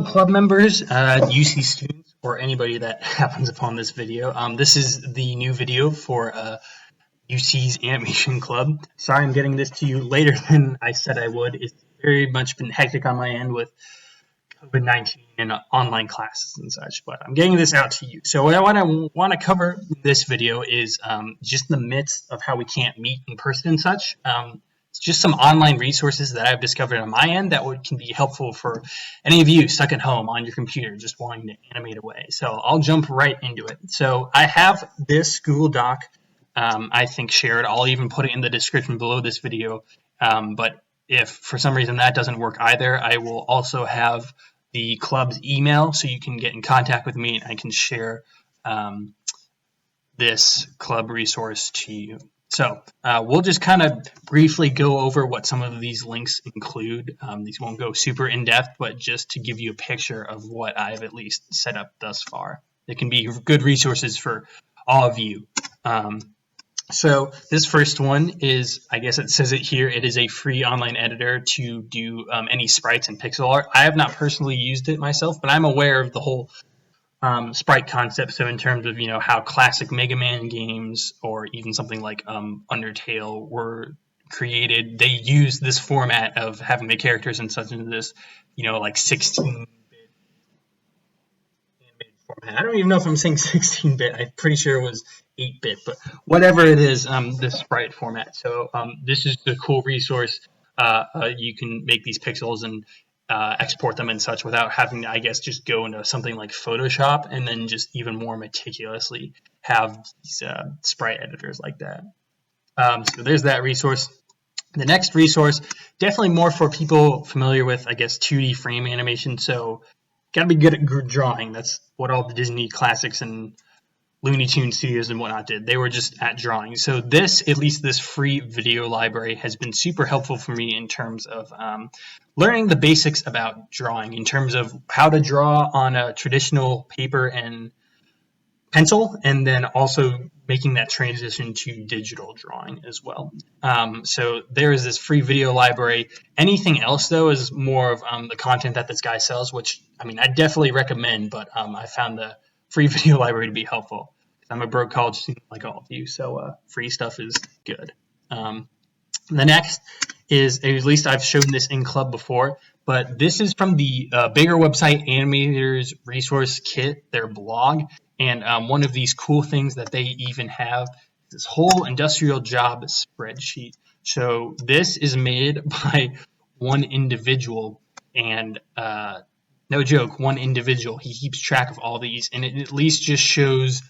Club members, UC students, or anybody that happens upon this video. This is the new video for UC's Animation Club. Sorry I'm getting this to you later than I said I would. It's very much been hectic on my end with COVID-19 and online classes and such, but I'm getting this out to you. So what I want to cover in this video is just the myths of how we can't meet in person and such. Just some online resources that I've discovered on my end that can be helpful for any of you stuck at home on your computer just wanting to animate away. So I'll jump right into it. So I have this Google Doc, I think, shared. I'll even put it in the description below this video. But if for some reason that doesn't work either, I will also have the club's email so you can get in contact with me and I can share this club resource to you. So we'll just kind of briefly go over what some of these links include. These won't go super in-depth, but just to give you a picture of what I've at least set up thus far. It can be good resources for all of you. So this first one is, I guess it says it here, it is a free online editor to do any sprites and pixel art. I have not personally used it myself, but I'm aware of the whole sprite concept. So in terms of, how classic Mega Man games or even something like Undertale were created, they use this format of having the characters and such in this, like 16-bit animated format. I don't even know if I'm saying 16-bit. I'm pretty sure it was 8-bit, but whatever it is, this sprite format. So this is the cool resource. You can make these pixels and export them and such without having to, I guess, just go into something like Photoshop and then just even more meticulously have these sprite editors like that. So there's that resource. The next resource, definitely more for people familiar with, I guess, 2D frame animation. So gotta be good at drawing. That's what all the Disney classics and Looney Tunes studios and whatnot did. They were just at drawing. So at least this free video library has been super helpful for me in terms of learning the basics about drawing, in terms of how to draw on a traditional paper and pencil, and then also making that transition to digital drawing as well. So there is this free video library. Anything else, though, is more of the content that this guy sells, which, I definitely recommend, but I found the free video library to be helpful. I'm a broke college student like all of you, so free stuff is good. The next is, at least I've shown this in club before, but this is from the bigger website, Animators Resource Kit, their blog. And one of these cool things that they even have is this whole industrial job spreadsheet. So this is made by one individual, and no joke, one individual. He keeps track of all these, and it at least just shows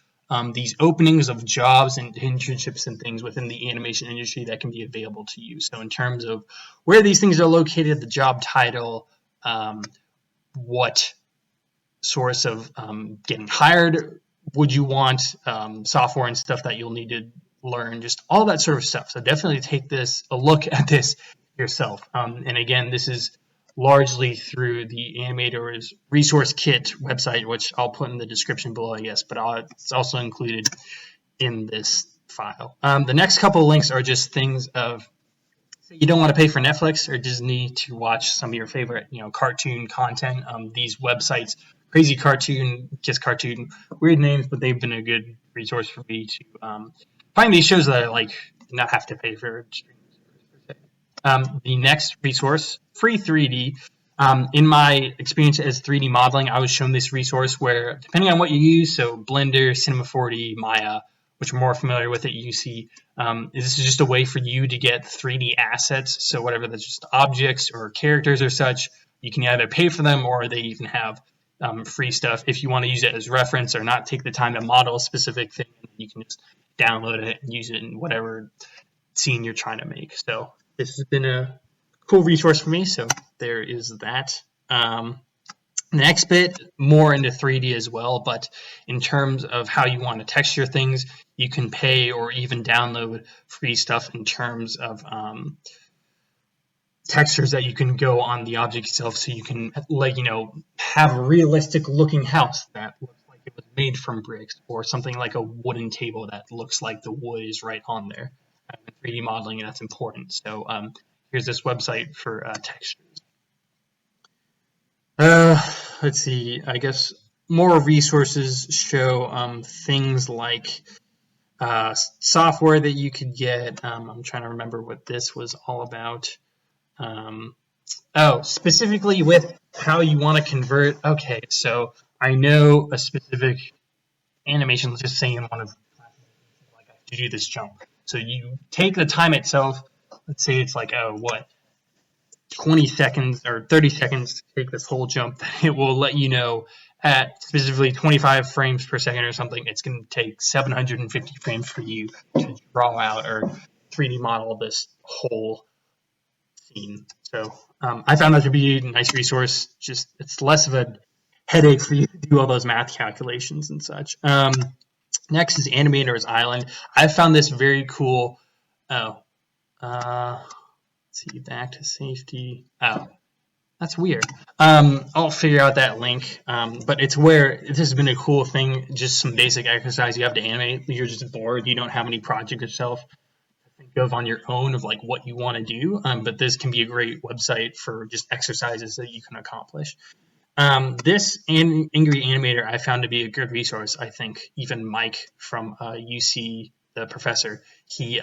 these openings of jobs and internships and things within the animation industry that can be available to you. So in terms of where these things are located, the job title, what source of getting hired would you want, software and stuff that you'll need to learn, just all that sort of stuff. So definitely take a look at this yourself. And again, this is largely through the Animators Resource Kit website, which I'll put in the description below, I guess, but it's also included in this file. The next couple of links are just things of, you don't want to pay for Netflix or Disney to watch some of your favorite, cartoon content. These websites, Crazy Cartoon, Kiss Cartoon, weird names, but they've been a good resource for me to find these shows that I like, not have to pay for. The next resource, Free3D. In my experience as 3D modeling, I was shown this resource where, depending on what you use, so Blender, Cinema 4D, Maya, which are more familiar with it, you see, this is just a way for you to get 3D assets. So whatever that's just objects or characters or such, you can either pay for them or they even have free stuff. If you want to use it as reference or not take the time to model a specific thing, you can just download it and use it in whatever scene you're trying to make. So this has been a cool resource for me, so there is that. The next bit, more into 3D as well, but in terms of how you want to texture things, you can pay or even download free stuff in terms of textures that you can go on the object itself, so you can, have a realistic looking house that looks like it was made from bricks, or something like a wooden table that looks like the wood is right on there. In 3D modeling, and that's important. So here's this website for textures. let's see, I guess more resources show things like software that you could get. I'm trying to remember what this was all about. Specifically with how you want to convert. Okay, so I know a specific animation. Let's just say in one of like I have to do this jump. So you take the time itself. Let's say it's like 20 seconds or 30 seconds to take this whole jump. It will let you know at specifically 25 frames per second or something. It's going to take 750 frames for you to draw out or 3D model this whole scene. So I found that to be a nice resource. Just it's less of a headache for you to do all those math calculations and such. Next is Animator's Island. I found this very cool. Let's see, back to safety. Oh, that's weird. I'll figure out that link. But it's where this has been a cool thing. Just some basic exercise you have to animate. You're just bored. You don't have any project yourself to think of on your own of like what you want to do. But this can be a great website for just exercises that you can accomplish. This Angry Animator I found to be a good resource. I think even Mike from UC, the professor, he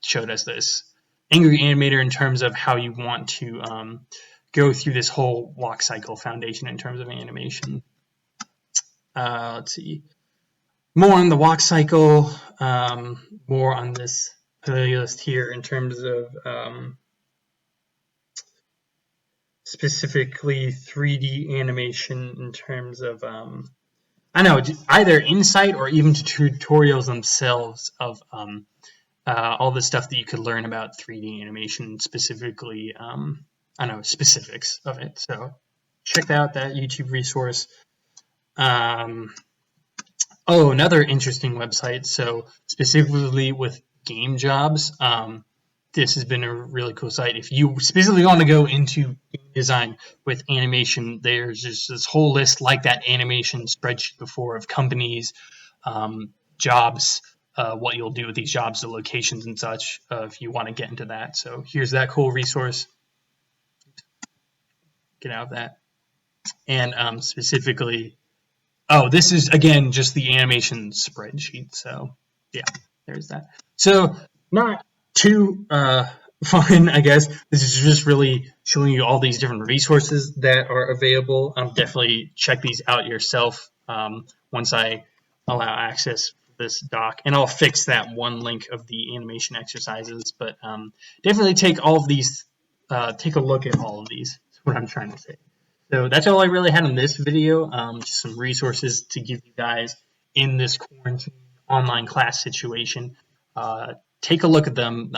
showed us this Angry Animator in terms of how you want to go through this whole walk cycle foundation in terms of animation. Let's see. More on the walk cycle, more on this playlist here in terms of specifically 3D animation in terms of, I don't know, either insight or even tutorials themselves of all the stuff that you could learn about 3D animation, specifically, I don't know, specifics of it. So check out that YouTube resource. Another interesting website. So specifically with game jobs, this has been a really cool site. If you specifically want to go into game design with animation, there's just this whole list like that animation spreadsheet before of companies, jobs, what you'll do with these jobs, the locations and such, if you want to get into that. So here's that cool resource. Get out of that. And specifically, this is, again, just the animation spreadsheet. So, yeah, there's that. So, not too fun, I guess. This is just really showing you all these different resources that are available. Definitely check these out yourself once I allow access for this doc. And I'll fix that one link of the animation exercises. But definitely take all of these, take a look at all of these. That's what I'm trying to say. So that's all I really had in this video. Just some resources to give you guys in this quarantine online class situation. Take a look at them.